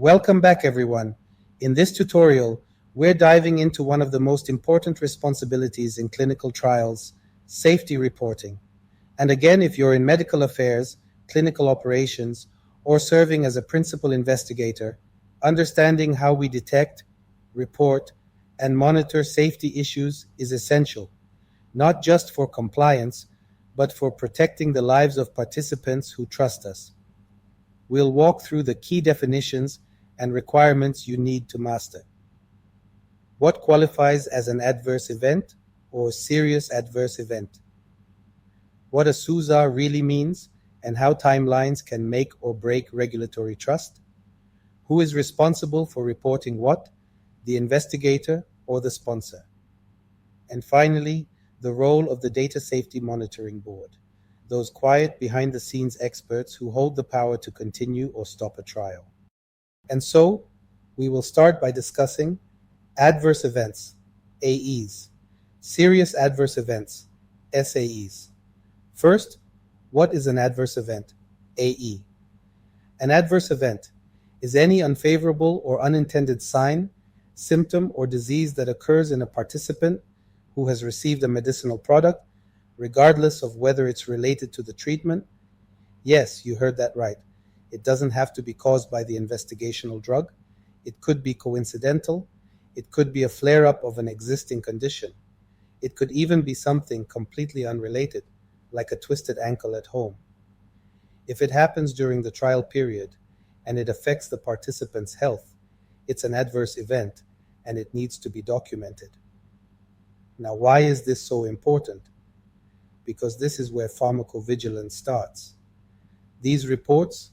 Welcome back, everyone. In this tutorial, we're diving into one of the most important responsibilities in clinical trials, safety reporting. And again, if you're in medical affairs, clinical operations, or serving as a principal investigator, understanding how we detect, report, and monitor safety issues is essential, not just for compliance, but for protecting the lives of participants who trust us. We'll walk through the key definitions and requirements you need to master. What qualifies as an adverse event or serious adverse event? What a SUSAR really means and how timelines can make or break regulatory trust? Who is responsible for reporting what, the investigator or the sponsor? And finally, the role of the Data Safety Monitoring Board, those quiet behind-the-scenes experts who hold the power to continue or stop a trial. And so, we will start by discussing adverse events, AEs, serious adverse events, SAEs. First, what is an adverse event, AE? An adverse event is any unfavorable or unintended sign, symptom, or disease that occurs in a participant who has received a medicinal product, regardless of whether it's related to the treatment. Yes, you heard that right. It doesn't have to be caused by the investigational drug. It could be coincidental. It could be a flare-up of an existing condition. It could even be something completely unrelated, like a twisted ankle at home. If it happens during the trial period and it affects the participant's health, it's an adverse event and it needs to be documented. Now, why is this so important? Because this is where pharmacovigilance starts. These reports,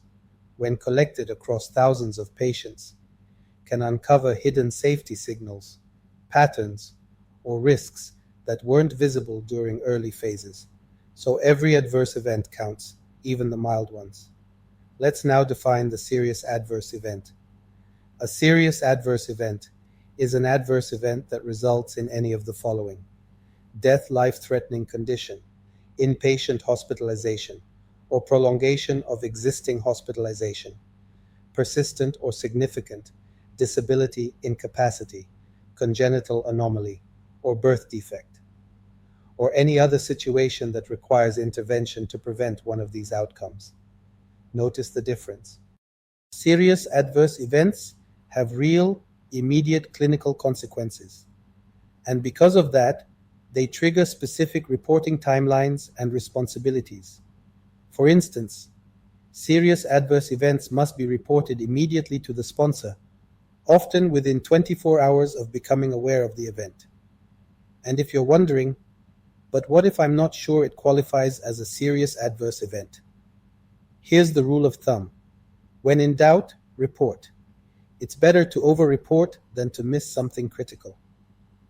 when collected across thousands of patients, can uncover hidden safety signals, patterns, or risks that weren't visible during early phases. So every adverse event counts, even the mild ones. Let's now define the serious adverse event. A serious adverse event is an adverse event that results in any of the following: death, life-threatening condition, inpatient hospitalization, or prolongation of existing hospitalization, persistent or significant disability, incapacity, congenital anomaly, or birth defect, or any other situation that requires intervention to prevent one of these outcomes. Notice the difference. Serious adverse events have real, immediate clinical consequences, and because of that, they trigger specific reporting timelines and responsibilities. For instance, serious adverse events must be reported immediately to the sponsor, often within 24 hours of becoming aware of the event. And if you're wondering, but what if I'm not sure it qualifies as a serious adverse event? Here's the rule of thumb. When in doubt, report. It's better to over-report than to miss something critical.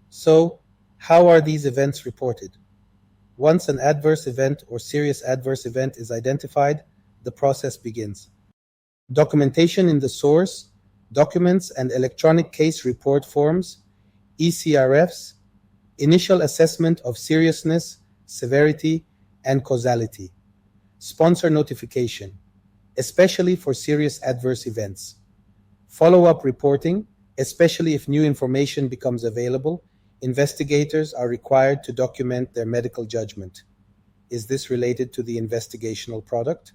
So, how are these events reported? Once an adverse event or serious adverse event is identified, the process begins. Documentation in the source, documents and electronic case report forms, ECRFs, initial assessment of seriousness, severity, and causality. Sponsor notification, especially for serious adverse events. Follow-up reporting, especially if new information becomes available. Investigators are required to document their medical judgment. Is this related to the investigational product?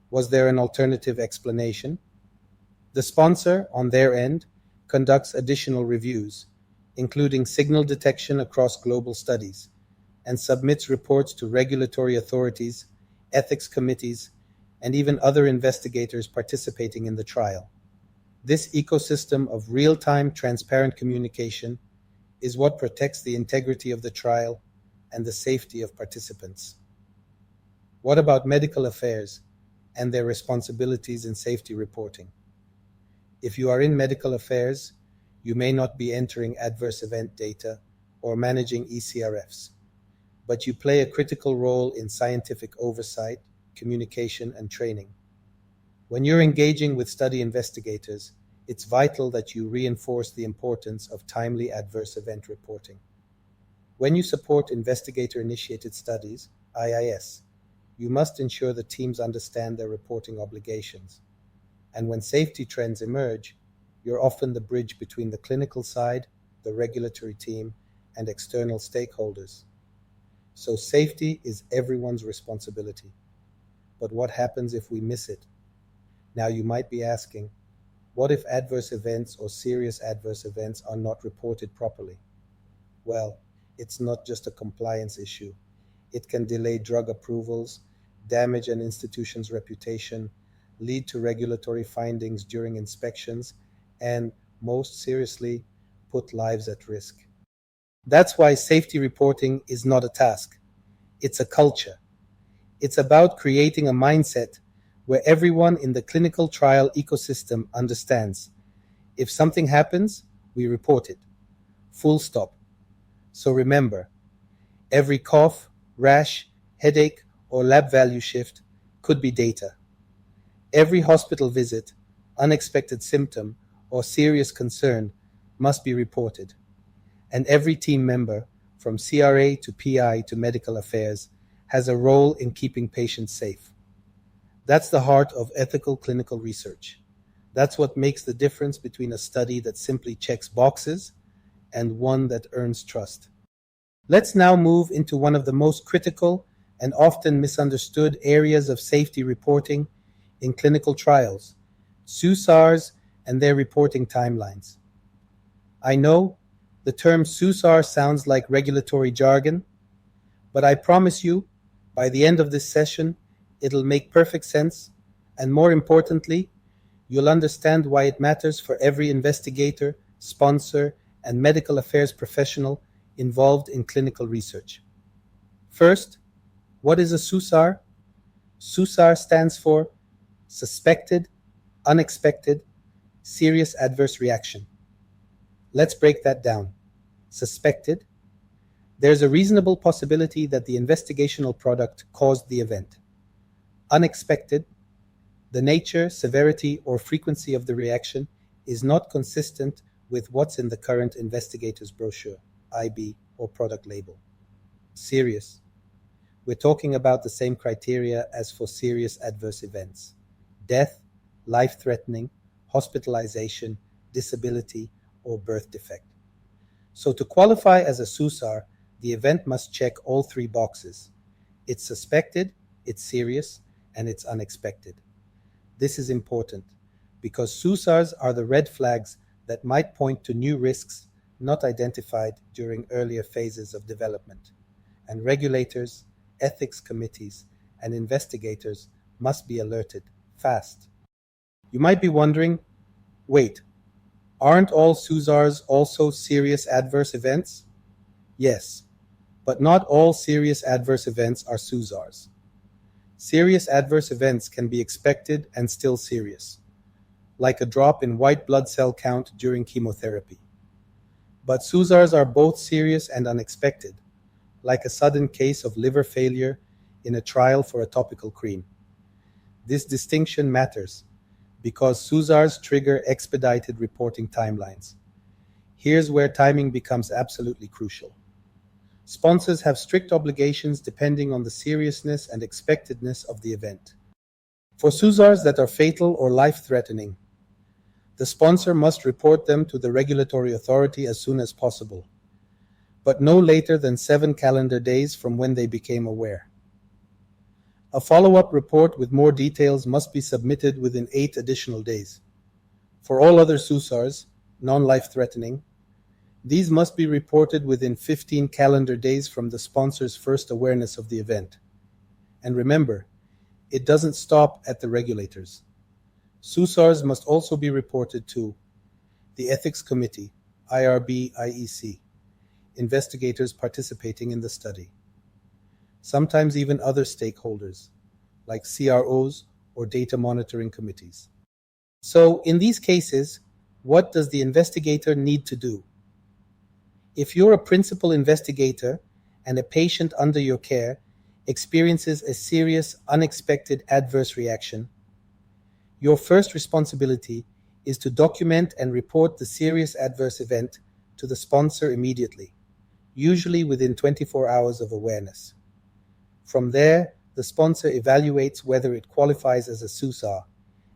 Was there an alternative explanation? The sponsor, on their end, conducts additional reviews, including signal detection across global studies, and submits reports to regulatory authorities, ethics committees, and even other investigators participating in the trial. This ecosystem of real-time, transparent communication is what protects the integrity of the trial and the safety of participants. What about medical affairs and their responsibilities in safety reporting? If you are in medical affairs, you may not be entering adverse event data or managing ECRFs, but you play a critical role in scientific oversight, communication, and training. When you're engaging with study investigators, it's vital that you reinforce the importance of timely adverse event reporting. When you support investigator-initiated studies, IIS, you must ensure the teams understand their reporting obligations. And when safety trends emerge, you're often the bridge between the clinical side, the regulatory team, and external stakeholders. So safety is everyone's responsibility. But what happens if we miss it? Now you might be asking, what if adverse events or serious adverse events are not reported properly? Well, it's not just a compliance issue. It can delay drug approvals, damage an institution's reputation, lead to regulatory findings during inspections, and, most seriously, put lives at risk. That's why safety reporting is not a task. It's a culture. It's about creating a mindset where everyone in the clinical trial ecosystem understands. If something happens, we report it. Full stop. So remember, every cough, rash, headache, or lab value shift could be data. Every hospital visit, unexpected symptom, or serious concern must be reported. And every team member, from CRA to PI to medical affairs, has a role in keeping patients safe. That's the heart of ethical clinical research. That's what makes the difference between a study that simply checks boxes and one that earns trust. Let's now move into one of the most critical and often misunderstood areas of safety reporting in clinical trials, SUSARs and their reporting timelines. I know the term SUSAR sounds like regulatory jargon, but I promise you, by the end of this session, it'll make perfect sense, and more importantly, you'll understand why it matters for every investigator, sponsor, and medical affairs professional involved in clinical research. First, what is a SUSAR? SUSAR stands for Suspected, Unexpected, Serious Adverse Reaction. Let's break that down. Suspected, there's a reasonable possibility that the investigational product caused the event. Unexpected, the nature, severity, or frequency of the reaction is not consistent with what's in the current investigator's brochure, IB, or product label. Serious, we're talking about the same criteria as for serious adverse events: death, life-threatening, hospitalization, disability, or birth defect. So to qualify as a SUSAR, the event must check all three boxes. It's suspected, it's serious, and it's unexpected. This is important because SUSARs are the red flags that might point to new risks not identified during earlier phases of development. And regulators, ethics committees, and investigators must be alerted fast. You might be wondering, wait, aren't all SUSARs also serious adverse events? Yes, but not all serious adverse events are SUSARs. Serious adverse events can be expected and still serious, like a drop in white blood cell count during chemotherapy. But SUSARs are both serious and unexpected, like a sudden case of liver failure in a trial for a topical cream. This distinction matters because SUSARs trigger expedited reporting timelines. Here's where timing becomes absolutely crucial. Sponsors have strict obligations depending on the seriousness and expectedness of the event. For SUSARs that are fatal or life-threatening, the sponsor must report them to the regulatory authority as soon as possible, but no later than 7 calendar days from when they became aware. A follow-up report with more details must be submitted within 8 additional days. For all other SUSARs, non-life-threatening, these must be reported within 15 calendar days from the sponsor's first awareness of the event. And remember, it doesn't stop at the regulators. SUSARs must also be reported to the Ethics Committee, IRB, IEC, investigators participating in the study, sometimes even other stakeholders, like CROs or data monitoring committees. So, in these cases, what does the investigator need to do? If you're a principal investigator and a patient under your care experiences a serious, unexpected adverse reaction, your first responsibility is to document and report the serious adverse event to the sponsor immediately, usually within 24 hours of awareness. From there, the sponsor evaluates whether it qualifies as a SUSAR,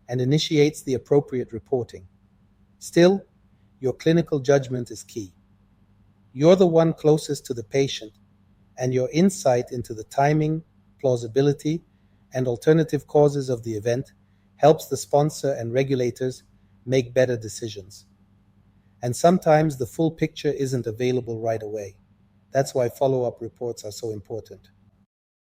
and initiates the appropriate reporting. Still, your clinical judgment is key. You're the one closest to the patient, and your insight into the timing, plausibility, and alternative causes of the event helps the sponsor and regulators make better decisions. And sometimes the full picture isn't available right away. That's why follow-up reports are so important.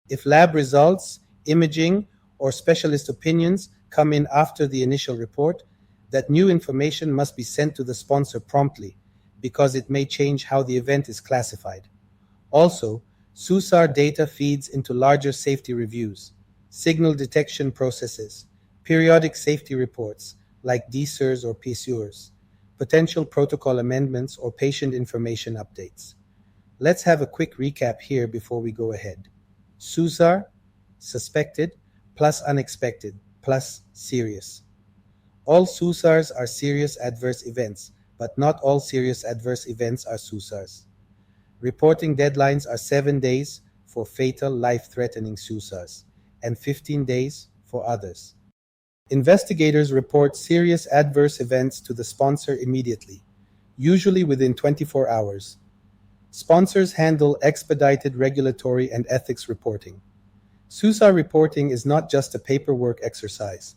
If lab results, imaging, or specialist opinions come in after the initial report, that new information must be sent to the sponsor promptly, because it may change how the event is classified. Also, SUSAR data feeds into larger safety reviews, signal detection processes, periodic safety reports like DSURs or PSURs, potential protocol amendments or patient information updates. Let's have a quick recap here before we go ahead. SUSAR, suspected, plus unexpected, plus serious. All SUSARs are serious adverse events, but not all serious adverse events are SUSARs. Reporting deadlines are 7 days for fatal, life-threatening SUSARs and 15 days for others. Investigators report serious adverse events to the sponsor immediately, usually within 24 hours. Sponsors handle expedited regulatory and ethics reporting. SUSAR reporting is not just a paperwork exercise.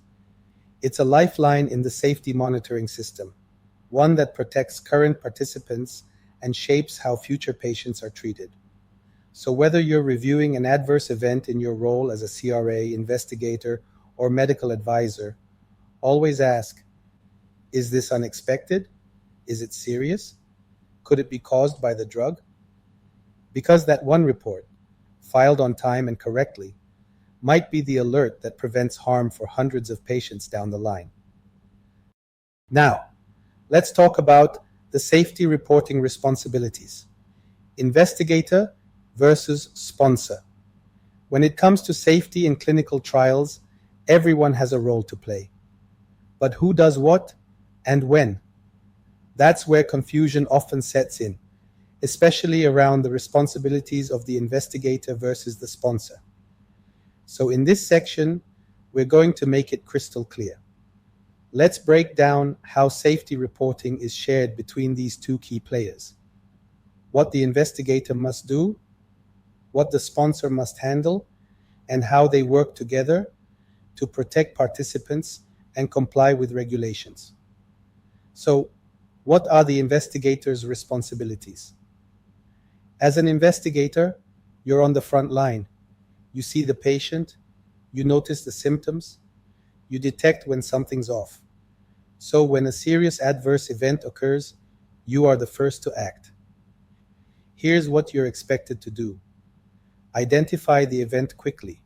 It's a lifeline in the safety monitoring system, one that protects current participants and shapes how future patients are treated. So whether you're reviewing an adverse event in your role as a CRA, investigator, or medical advisor, always ask, is this unexpected? Is it serious? Could it be caused by the drug? Because that one report, filed on time and correctly, might be the alert that prevents harm for hundreds of patients down the line. Now, let's talk about the safety reporting responsibilities. Investigator versus sponsor. When it comes to safety in clinical trials, everyone has a role to play. But who does what and when? That's where confusion often sets in, especially around the responsibilities of the investigator versus the sponsor. So in this section, we're going to make it crystal clear. Let's break down how safety reporting is shared between these two key players. What the investigator must do, what the sponsor must handle, and how they work together to protect participants and comply with regulations. So, what are the investigator's responsibilities? As an investigator, you're on the front line. You see the patient, you notice the symptoms, you detect when something's off. So when a serious adverse event occurs, you are the first to act. Here's what you're expected to do. Identify the event quickly.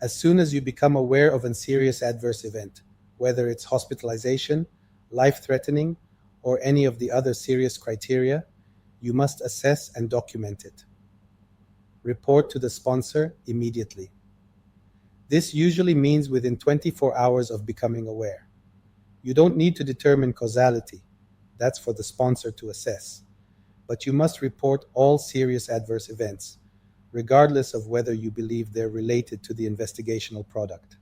As soon as you become aware of a serious adverse event, whether it's hospitalization, life-threatening, or any of the other serious criteria, you must assess and document it. Report to the sponsor immediately. This usually means within 24 hours of becoming aware. You don't need to determine causality. That's for the sponsor to assess. But you must report all serious adverse events, regardless of whether you believe they're related to the investigational product.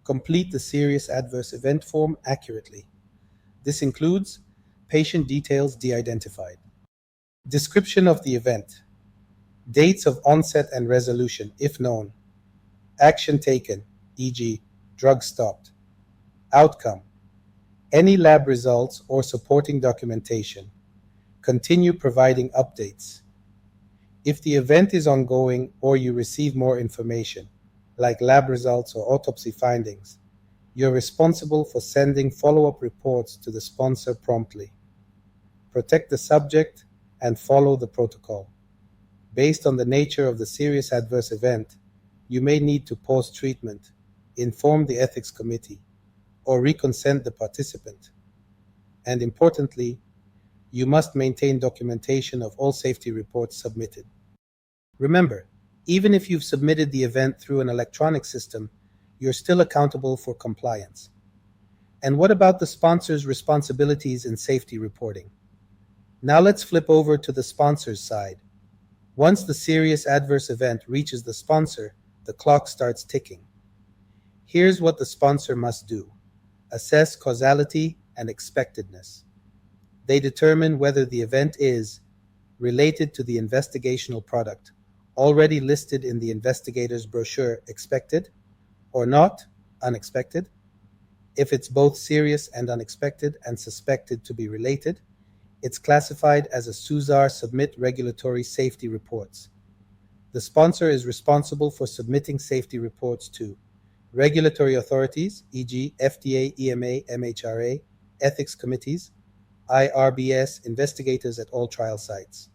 Complete the serious adverse event form accurately. This includes patient details de-identified, description of the event, dates of onset and resolution, if known, action taken, e.g., drug stopped, outcome, any lab results or supporting documentation. Continue providing updates. If the event is ongoing or you receive more information, like lab results or autopsy findings, you're responsible for sending follow-up reports to the sponsor promptly. Protect the subject and follow the protocol. Based on the nature of the serious adverse event, you may need to pause treatment, inform the ethics committee, or reconsent the participant. And importantly, you must maintain documentation of all safety reports submitted. Remember, even if you've submitted the event through an electronic system, you're still accountable for compliance. And what about the sponsor's responsibilities in safety reporting? Now let's flip over to the sponsor's side. Once the serious adverse event reaches the sponsor, the clock starts ticking. Here's what the sponsor must do. Assess causality and expectedness. They determine whether the event is related to the investigational product, already listed in the investigator's brochure, expected, or not, unexpected. If it's both serious and unexpected and suspected to be related, it's classified as a SUSAR. Submit regulatory safety reports. The sponsor is responsible for submitting safety reports to regulatory authorities, e.g. FDA, EMA, MHRA, ethics committees, IRBS, investigators at all trial sites.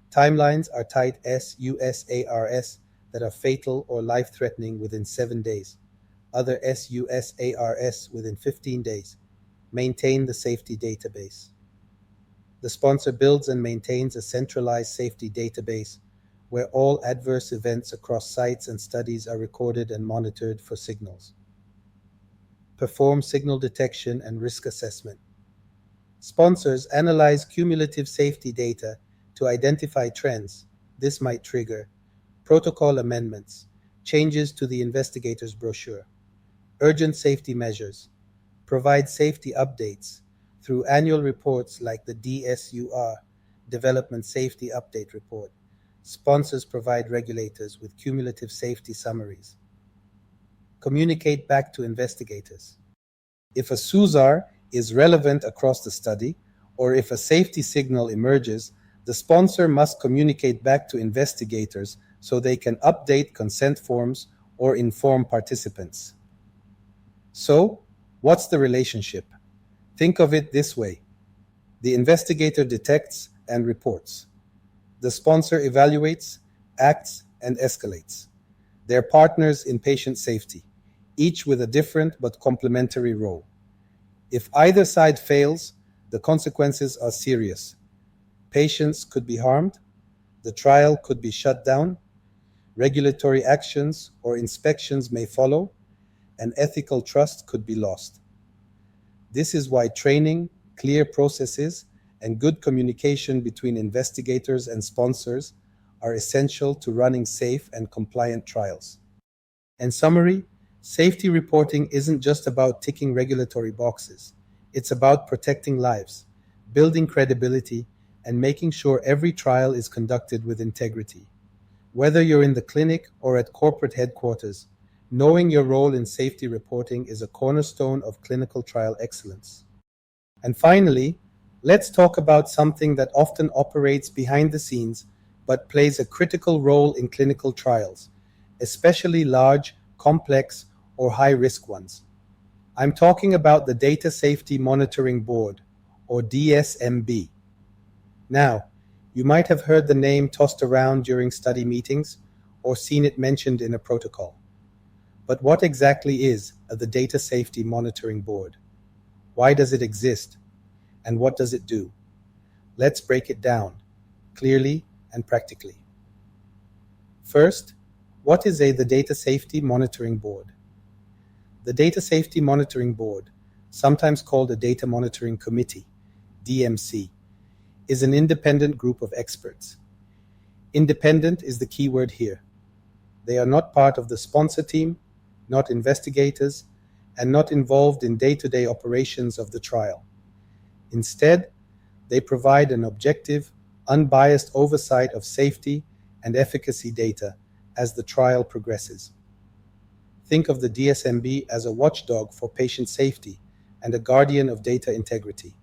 Timelines are tight SUSARs that are fatal or life-threatening within 7 days. Other SUSARs within 15 days. Maintain the safety database. The sponsor builds and maintains a centralized safety database where all adverse events across sites and studies are recorded and monitored for signals. Perform signal detection and risk assessment. Sponsors analyze cumulative safety data to identify trends. This might trigger protocol amendments, changes to the investigator's brochure, urgent safety measures, provide safety updates through annual reports like the DSUR, Development Safety Update Report. Sponsors provide regulators with cumulative safety summaries. Communicate back to investigators. If a SUSAR is relevant across the study, or if a safety signal emerges, the sponsor must communicate back to investigators so they can update consent forms or inform participants. So, what's the relationship? Think of it this way. The investigator detects and reports. The sponsor evaluates, acts, and escalates. They're partners in patient safety, each with a different but complementary role. If either side fails, the consequences are serious. Patients could be harmed, the trial could be shut down, regulatory actions or inspections may follow, and ethical trust could be lost. This is why training, clear processes, and good communication between investigators and sponsors are essential to running safe and compliant trials. In summary, safety reporting isn't just about ticking regulatory boxes. It's about protecting lives, building credibility, and making sure every trial is conducted with integrity. Whether you're in the clinic or at corporate headquarters, knowing your role in safety reporting is a cornerstone of clinical trial excellence. And finally, let's talk about something that often operates behind the scenes but plays a critical role in clinical trials, especially large, complex, or high-risk ones. I'm talking about the Data Safety Monitoring Board, or DSMB. Now, you might have heard the name tossed around during study meetings or seen it mentioned in a protocol. But what exactly is the Data Safety Monitoring Board? Why does it exist? And what does it do? Let's break it down, clearly and practically. First, what is the Data Safety Monitoring Board? The Data Safety Monitoring Board, sometimes called a Data Monitoring Committee, DMC, is an independent group of experts. Independent is the key word here. They are not part of the sponsor team, not investigators, and not involved in day-to-day operations of the trial. Instead, they provide an objective, unbiased oversight of safety and efficacy data as the trial progresses. Think of the DSMB as a watchdog for patient safety and a guardian of data integrity.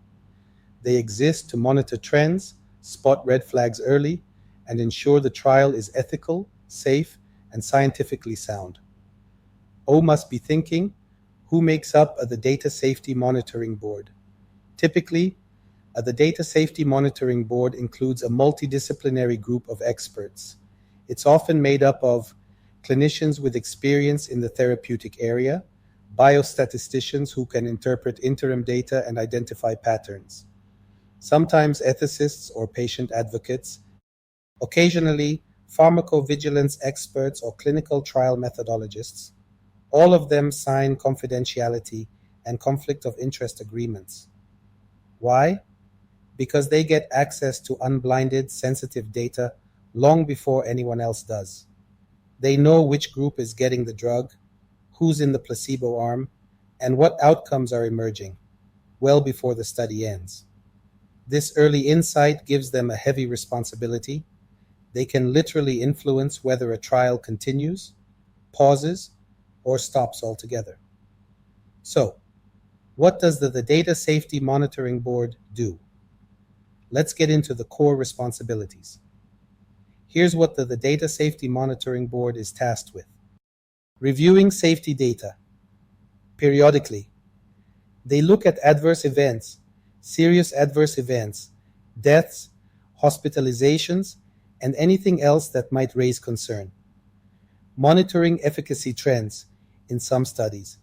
They exist to monitor trends, spot red flags early, and ensure the trial is ethical, safe, and scientifically sound. O must be thinking, who makes up the Data Safety Monitoring Board? Typically, the Data Safety Monitoring Board includes a multidisciplinary group of experts. It's often made up of clinicians with experience in the therapeutic area, biostatisticians who can interpret interim data and identify patterns, sometimes ethicists or patient advocates, occasionally pharmacovigilance experts or clinical trial methodologists. All of them sign confidentiality and conflict of interest agreements. Why? Because they get access to unblinded, sensitive data long before anyone else does. They know which group is getting the drug, who's in the placebo arm, and what outcomes are emerging, well before the study ends. This early insight gives them a heavy responsibility. They can literally influence whether a trial continues, pauses, or stops altogether. So, what does the Data Safety Monitoring Board do? Let's get into the core responsibilities. Here's what the Data Safety Monitoring Board is tasked with. Reviewing safety data. Periodically, they look at adverse events, serious adverse events, deaths, hospitalizations, and anything else that might raise concern. Monitoring efficacy trends in some studies.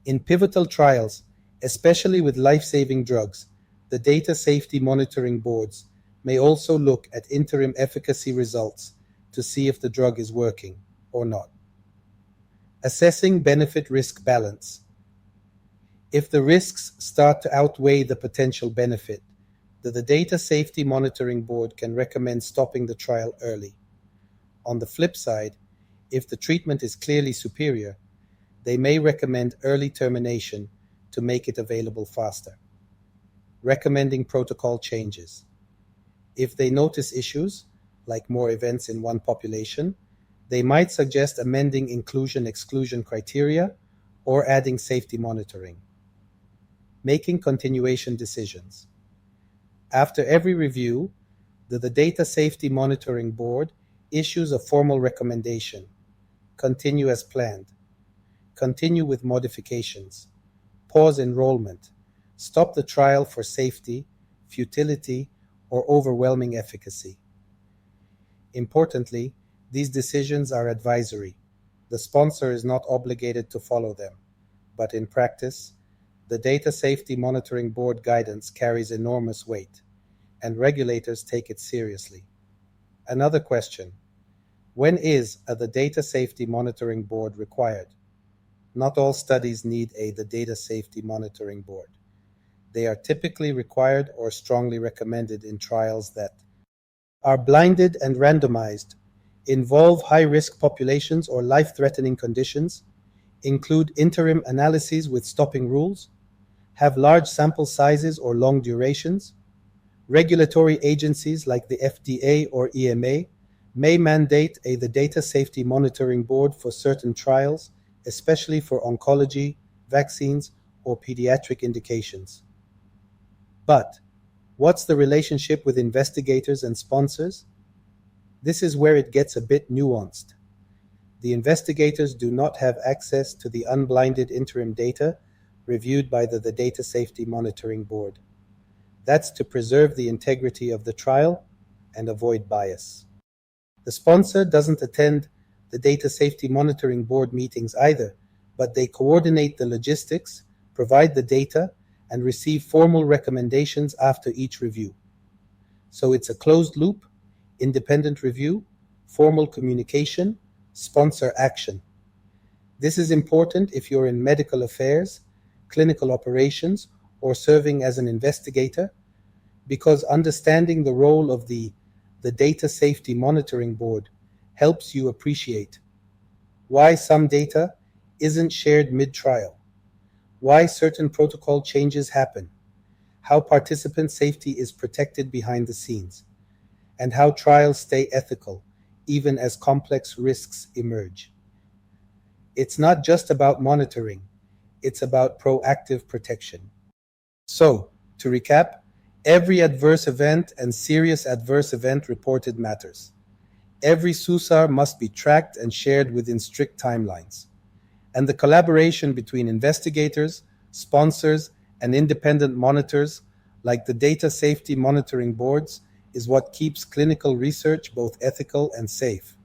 In pivotal trials, especially with life-saving drugs, the Data Safety Monitoring Boards may also look at interim efficacy results to see if the drug is working or not. Assessing benefit-risk balance. If the risks start to outweigh the potential benefit, the Data Safety Monitoring Board can recommend stopping the trial early. On the flip side, if the treatment is clearly superior, they may recommend early termination to make it available faster. Recommending protocol changes. If they notice issues, like more events in one population, they might suggest amending inclusion-exclusion criteria or adding safety monitoring. Making continuation decisions. After every review, the Data Safety Monitoring Board issues a formal recommendation. Continue as planned. Continue with modifications. Pause enrollment. Stop the trial for safety, futility, or overwhelming efficacy. Importantly, these decisions are advisory. The sponsor is not obligated to follow them, but in practice, the Data Safety Monitoring Board guidance carries enormous weight, and regulators take it seriously. Another question: when is the Data Safety Monitoring Board required? Not all studies need the Data Safety Monitoring Board. They are typically required or strongly recommended in trials that are blinded and randomized, involve high-risk populations or life-threatening conditions, include interim analyses with stopping rules, have large sample sizes or long durations. Regulatory agencies like the FDA or EMA may mandate the Data Safety Monitoring Board for certain trials, especially for oncology, vaccines, or pediatric indications. But what's the relationship with investigators and sponsors? This is where it gets a bit nuanced. The investigators do not have access to the unblinded interim data reviewed by the Data Safety Monitoring Board. That's to preserve the integrity of the trial and avoid bias. The sponsor doesn't attend the Data Safety Monitoring Board meetings either, but they coordinate the logistics, provide the data, and receive formal recommendations after each review. So it's a closed loop, independent review, formal communication, sponsor action. This is important if you're in medical affairs, clinical operations, or serving as an investigator, because understanding the role of the Data Safety Monitoring Board helps you appreciate why some data isn't shared mid-trial, why certain protocol changes happen, how participant safety is protected behind the scenes, and how trials stay ethical even as complex risks emerge. It's not just about monitoring, it's about proactive protection. So, to recap, every adverse event and serious adverse event reported matters. Every SUSAR must be tracked and shared within strict timelines. And the collaboration between investigators, sponsors, and independent monitors, like the Data Safety Monitoring Boards, is what keeps clinical research both ethical and safe.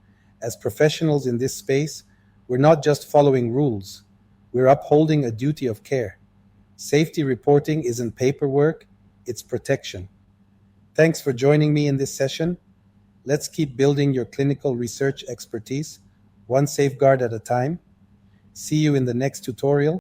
As professionals in this space, we're not just following rules, we're upholding a duty of care. Safety reporting isn't paperwork, it's protection. Thanks for joining me in this session. Let's keep building your clinical research expertise, one safeguard at a time. See you in the next tutorial.